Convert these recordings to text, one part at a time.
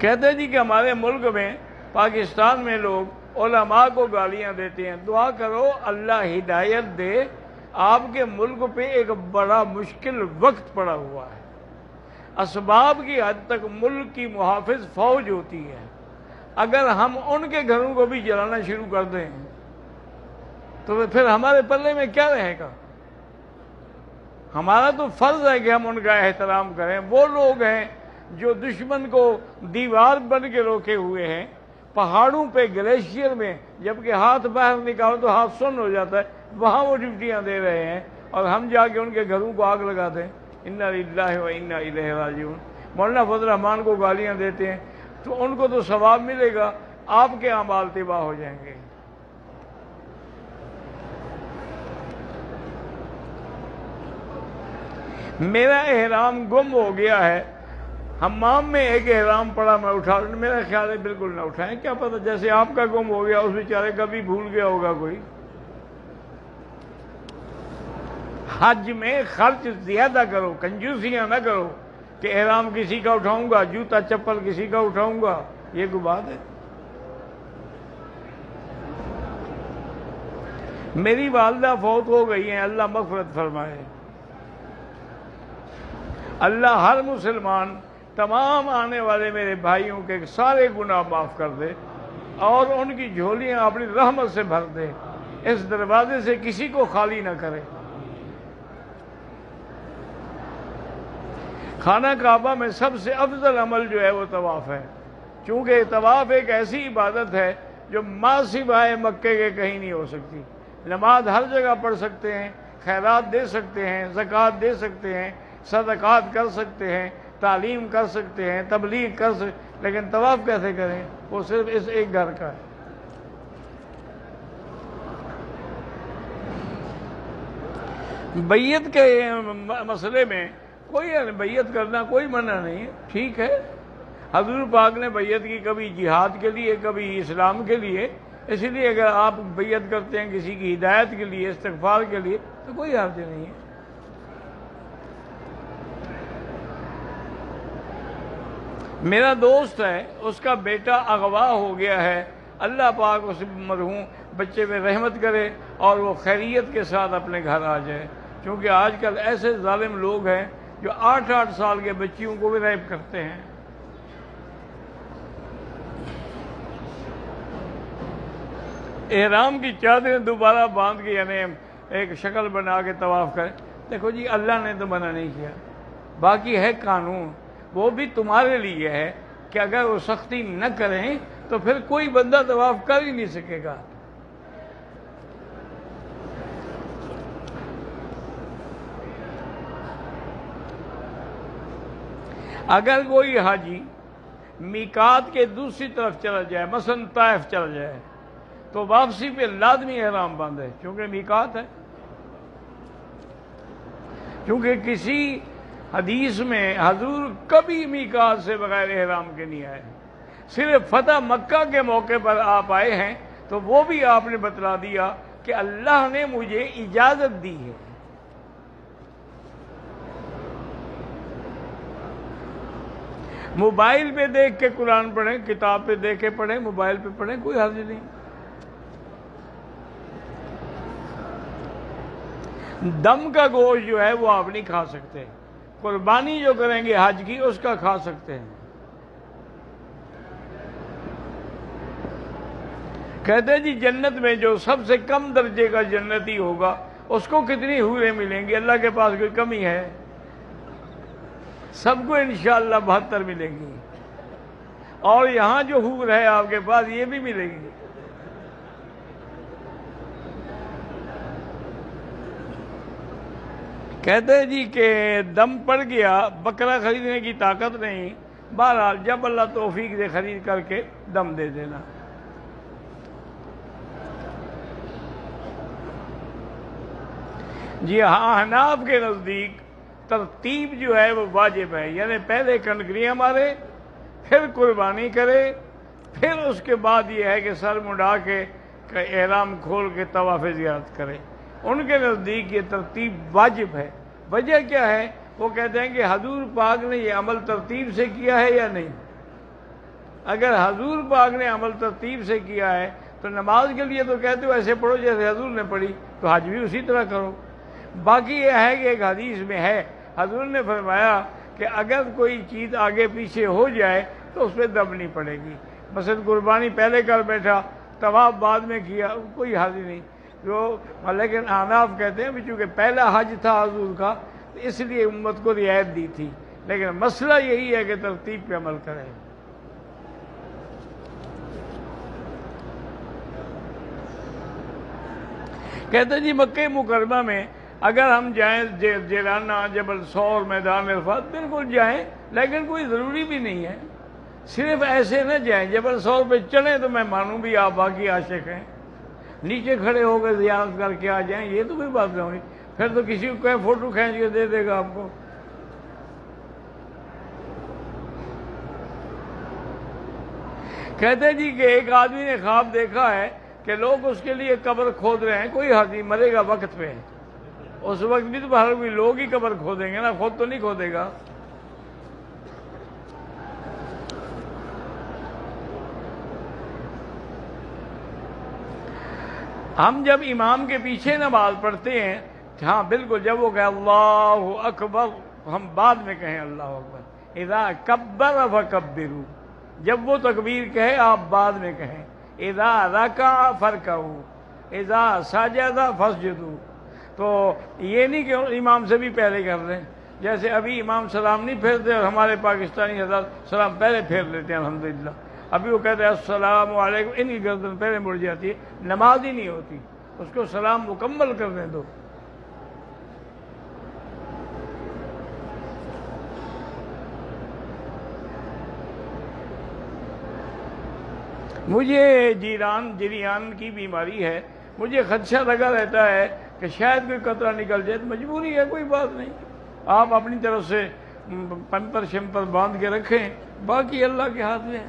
کہتے ہیں جی کہ ہمارے ملک میں پاکستان میں لوگ علماء کو گالیاں دیتے ہیں. دعا کرو اللہ ہدایت دے. آپ کے ملک پہ ایک بڑا مشکل وقت پڑا ہوا ہے. اسباب کی حد تک ملک کی محافظ فوج ہوتی ہے. اگر ہم ان کے گھروں کو بھی جلانا شروع کر دیں تو پھر ہمارے پلے میں کیا رہے گا؟ ہمارا تو فرض ہے کہ ہم ان کا احترام کریں. وہ لوگ ہیں جو دشمن کو دیوار بن کے روکے ہوئے ہیں پہاڑوں پہ، گلیشیئر میں، جبکہ ہاتھ باہر نکالو تو ہاتھ سن ہو جاتا ہے، وہاں وہ ڈیوٹیاں دے رہے ہیں، اور ہم جا کے ان کے گھروں کو آگ لگا دیں. انا للہ و انا الیہ راجعون. مولانا فضل الرحمان کو گالیاں دیتے ہیں تو ان کو تو ثواب ملے گا، آپ کے اعمال تباہ ہو جائیں گے. میرا احرام گم ہو گیا ہے، حمام میں ایک احرام پڑا، میں اٹھا، میرا خیال ہے بالکل نہ اٹھائیں. کیا پتہ جیسے آپ کا گم ہو گیا اس بیچارے کا بھی بھول گیا ہوگا کوئی. حج میں خرچ زیادہ کرو، کنجوسیاں نہ کرو کہ احرام کسی کا اٹھاؤں گا، جوتا چپل کسی کا اٹھاؤں گا. یہ کوئی بات ہے؟ میری والدہ فوت ہو گئی ہیں، اللہ مغفرت فرمائے. اللہ ہر مسلمان، تمام آنے والے میرے بھائیوں کے سارے گناہ معاف کر دے اور ان کی جھولیاں اپنی رحمت سے بھر دے. اس دروازے سے کسی کو خالی نہ کرے. خانہ کعبہ میں سب سے افضل عمل جو ہے وہ طواف ہے، چونکہ طواف ایک ایسی عبادت ہے جو ماں سوائے مکے کے کہیں نہیں ہو سکتی. نماز ہر جگہ پڑھ سکتے ہیں، خیرات دے سکتے ہیں، زکوٰۃ دے سکتے ہیں، صدقات کر سکتے ہیں، تعلیم کر سکتے ہیں، تبلیغ کر سکتے ہیں، لیکن طواف کیسے کریں؟ وہ صرف اس ایک گھر کا ہے. بیعت کے مسئلے میں کوئی بیعت کرنا کوئی منع نہیں ہے، ٹھیک ہے. حضور پاک نے بیعت کی، کبھی جہاد کے لیے، کبھی اسلام کے لیے. اس لیے اگر آپ بیعت کرتے ہیں کسی کی ہدایت کے لیے، استغفار کے لیے، تو کوئی حرج نہیں ہے. میرا دوست ہے، اس کا بیٹا اغوا ہو گیا ہے. اللہ پاک اس مرحوم بچے پہ رحمت کرے اور وہ خیریت کے ساتھ اپنے گھر آ جائے. کیونکہ آج کل ایسے ظالم لوگ ہیں جو 8-8 سال کے بچیوں کو بھی ریپ کرتے ہیں. احرام کی چادریں دوبارہ باندھ کے، یعنی ایک شکل بنا کے طواف کریں. دیکھو جی، اللہ نے تو منع نہیں کیا، باقی ہے قانون، وہ بھی تمہارے لیے ہے کہ اگر وہ سختی نہ کریں تو پھر کوئی بندہ طواف کر ہی نہیں سکے گا. اگر کوئی حاجی میقات کے دوسری طرف چلا جائے، مثلا طائف چلا جائے، تو واپسی پہ لازمی احرام باندھے، کیونکہ میقات ہے. کیونکہ کسی حدیث میں حضور کبھی میقات سے بغیر احرام کے نہیں آئے، صرف فتح مکہ کے موقع پر آپ آئے ہیں، تو وہ بھی آپ نے بتلا دیا کہ اللہ نے مجھے اجازت دی ہے. موبائل پہ دیکھ کے قرآن پڑھیں، کتاب پہ دیکھ کے پڑھیں، موبائل پہ پڑھیں، کوئی حرج نہیں. دم کا گوشت جو ہے وہ آپ نہیں کھا سکتے. قربانی جو کریں گے حج کی اس کا کھا سکتے ہیں. کہتے ہیں جی جنت میں جو سب سے کم درجے کا جنتی ہوگا اس کو کتنی حوریں ملیں گی؟ اللہ کے پاس کوئی کمی ہے؟ سب کو انشاءاللہ 72 ملیں گی. اور یہاں جو حور ہے آپ کے پاس یہ بھی ملے گی. کہتے ہیں جی کہ دم پڑ گیا، بکرا خریدنے کی طاقت نہیں، بہرحال جب اللہ توفیق دے خرید کر کے دم دے دینا. جی ہاں، حناف کے نزدیک ترتیب جو ہے وہ واجب ہے، یعنی پہلے کنکریاں مارے، پھر قربانی کرے، پھر اس کے بعد یہ ہے کہ سر منڈا کے احرام کھول کے طواف زیارت کرے. ان کے نزدیک یہ ترتیب واجب ہے. وجہ کیا ہے؟ وہ کہتے ہیں کہ حضور پاک نے یہ عمل ترتیب سے کیا ہے یا نہیں. اگر حضور پاک نے عمل ترتیب سے کیا ہے تو نماز کے لیے تو کہتے ہو ایسے پڑھو جیسے حضور نے پڑھی، تو حج بھی اسی طرح کرو۔ باقی یہ ہے کہ ایک حدیث میں ہے، حضور نے فرمایا کہ اگر کوئی چیز آگے پیچھے ہو جائے تو اس پہ دم نہیں پڑے گی۔ مثلا قربانی پہلے کر بیٹھا، طواف بعد میں کیا، کوئی حرج نہیں۔ لیکن احناف کہتے ہیں کہ چونکہ پہلا حج تھا حضور کا، اس لیے امت کو رعایت دی تھی، لیکن مسئلہ یہی ہے کہ ترتیب پہ عمل کریں۔ کہتے ہیں جی مکہ مکرمہ میں اگر ہم جائیں جیرانہ، جبل ثور، میدان عرفات، بالکل جائیں، لیکن کوئی ضروری بھی نہیں ہے۔ صرف ایسے نہ جائیں، جبل ثور پہ چڑھیں تو میں مانوں بھی آپ باقی عاشق ہیں، نیچے کھڑے ہو کے زیارت کر کے آ جائیں، یہ تو کوئی بات نہ ہوئی۔ پھر تو کسی کو کہیں فوٹو کھینچ کے دے دے گا آپ کو۔ کہتے ہیں جی کہ ایک آدمی نے خواب دیکھا ہے کہ لوگ اس کے لیے قبر کھود رہے ہیں، کوئی حد نہیں، مرے گا وقت پہ، اس وقت بھی تو ہر کوئی لوگ ہی قبر کھودیں گے نا، خود تو نہیں کھودے گا۔ ہم جب امام کے پیچھے نماز پڑھتے ہیں، ہاں بالکل، جب وہ کہے اللہ اکبر، ہم بعد میں کہیں اللہ اکبر۔ اذا کبر فکبروا، جب وہ تکبیر کہے آپ بعد میں کہیں۔ اذا رکع فرکعوا، اذا سجد فاسجدوا۔ تو یہ نہیں کہ امام سے بھی پہلے کر لیں، جیسے ابھی امام سلام نہیں پھیرتے اور ہمارے پاکستانی حضرات سلام پہلے پھیر لیتے ہیں الحمدللہ۔ ابھی وہ کہتے ہیں السلام علیکم، ان کی گردن پہلے مڑ جاتی ہے، نماز ہی نہیں ہوتی، اس کو سلام مکمل کرنے دو۔ مجھے جریان کی بیماری ہے، مجھے خدشہ لگا رہتا ہے کہ شاید کوئی قطرہ نکل جائے، تو مجبوری ہے، کوئی بات نہیں، آپ اپنی طرف سے پمپر شمپر باندھ کے رکھیں، باقی اللہ کے ہاتھ میں ہے۔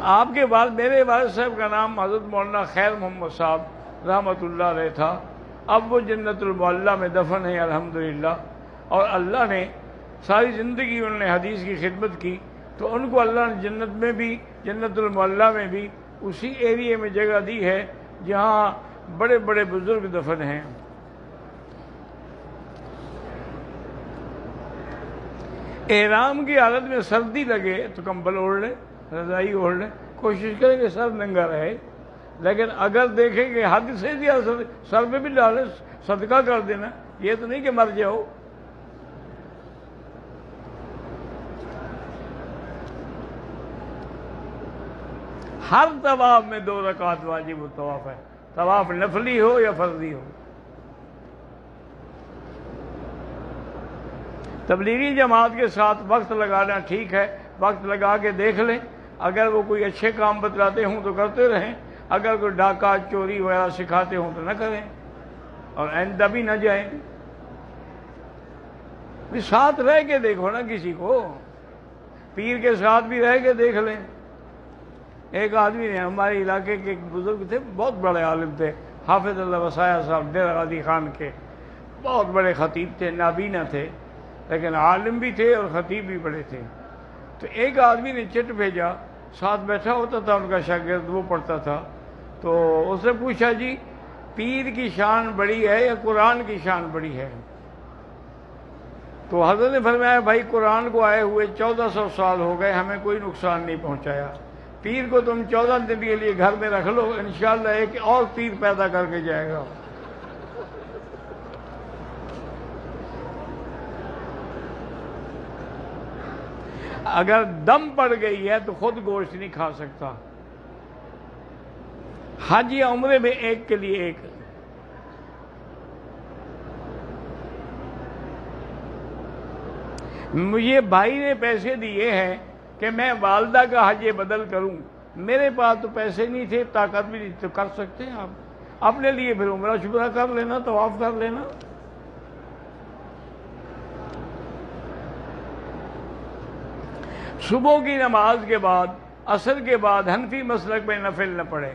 آپ کے بعد میرے والد صاحب کا نام حضرت مولانا خیر محمد صاحب رحمۃ اللہ علیہ تھا، اب وہ جنت المعلیٰ میں دفن ہے الحمدللہ، اور اللہ نے ساری زندگی انہوں نے حدیث کی خدمت کی، تو ان کو اللہ نے جنت میں بھی، جنت المعلیٰ میں بھی اسی ایریے میں جگہ دی ہے جہاں بڑے بڑے بزرگ دفن ہیں۔ احرام کی حالت میں سردی لگے تو کمبل اوڑھ لیں، رضائی اوڑھ لیں، کوشش کریں کہ سر ننگا رہے، لیکن اگر دیکھیں کہ حد سے زیادہ سر پہ بھی ڈالیں، صدقہ کر دینا، یہ تو نہیں کہ مر جاؤ۔ ہر طواف میں 2 رکعت واجب الطواف ہے، طواف نفلی ہو یا فرضی ہو۔ تبلیغی جماعت کے ساتھ وقت لگانا ٹھیک ہے، وقت لگا کے دیکھ لیں، اگر وہ کوئی اچھے کام بتلاتے ہوں تو کرتے رہیں، اگر کوئی ڈاکہ چوری وغیرہ سکھاتے ہوں تو نہ کریں، اور آئندہ بھی نہ جائیں۔ ساتھ رہ کے دیکھو نا کسی کو، پیر کے ساتھ بھی رہ کے دیکھ لیں۔ ایک آدمی نے، ہمارے علاقے کے ایک بزرگ تھے، بہت بڑے عالم تھے، حافظ اللہ وسایہ صاحب ڈیرہ غازی خان کے، بہت بڑے خطیب تھے، نابینا تھے، لیکن عالم بھی تھے اور خطیب بھی بڑے تھے۔ تو ایک آدمی نے چٹ بھیجا، ساتھ بیٹھا ہوتا تھا ان کا شاگرد، وہ پڑھتا تھا، تو اس نے پوچھا جی پیر کی شان بڑی ہے یا قرآن کی شان بڑی ہے؟ تو حضرت نے فرمایا بھائی قرآن کو آئے ہوئے 1400 سال ہو گئے، ہمیں کوئی نقصان نہیں پہنچایا، پیر کو تم 14 دن کے لیے گھر میں رکھ لو، انشاءاللہ ایک اور پیر پیدا کر کے جائے گا۔ اگر دم پڑ گئی ہے تو خود گوشت نہیں کھا سکتا۔ حج یا عمرے میں ایک کے لیے ایک۔ مجھے بھائی نے پیسے دیے ہیں کہ میں والدہ کا حج بدل کروں، میرے پاس تو پیسے نہیں تھے، طاقت بھی نہیں، تو کر سکتے ہیں آپ اپنے لیے، پھر عمرہ شمرہ کر لینا، طواف کر لینا۔ صبح کی نماز کے بعد، عصر کے بعد حنفی مسلک میں نفل نہ پڑھے۔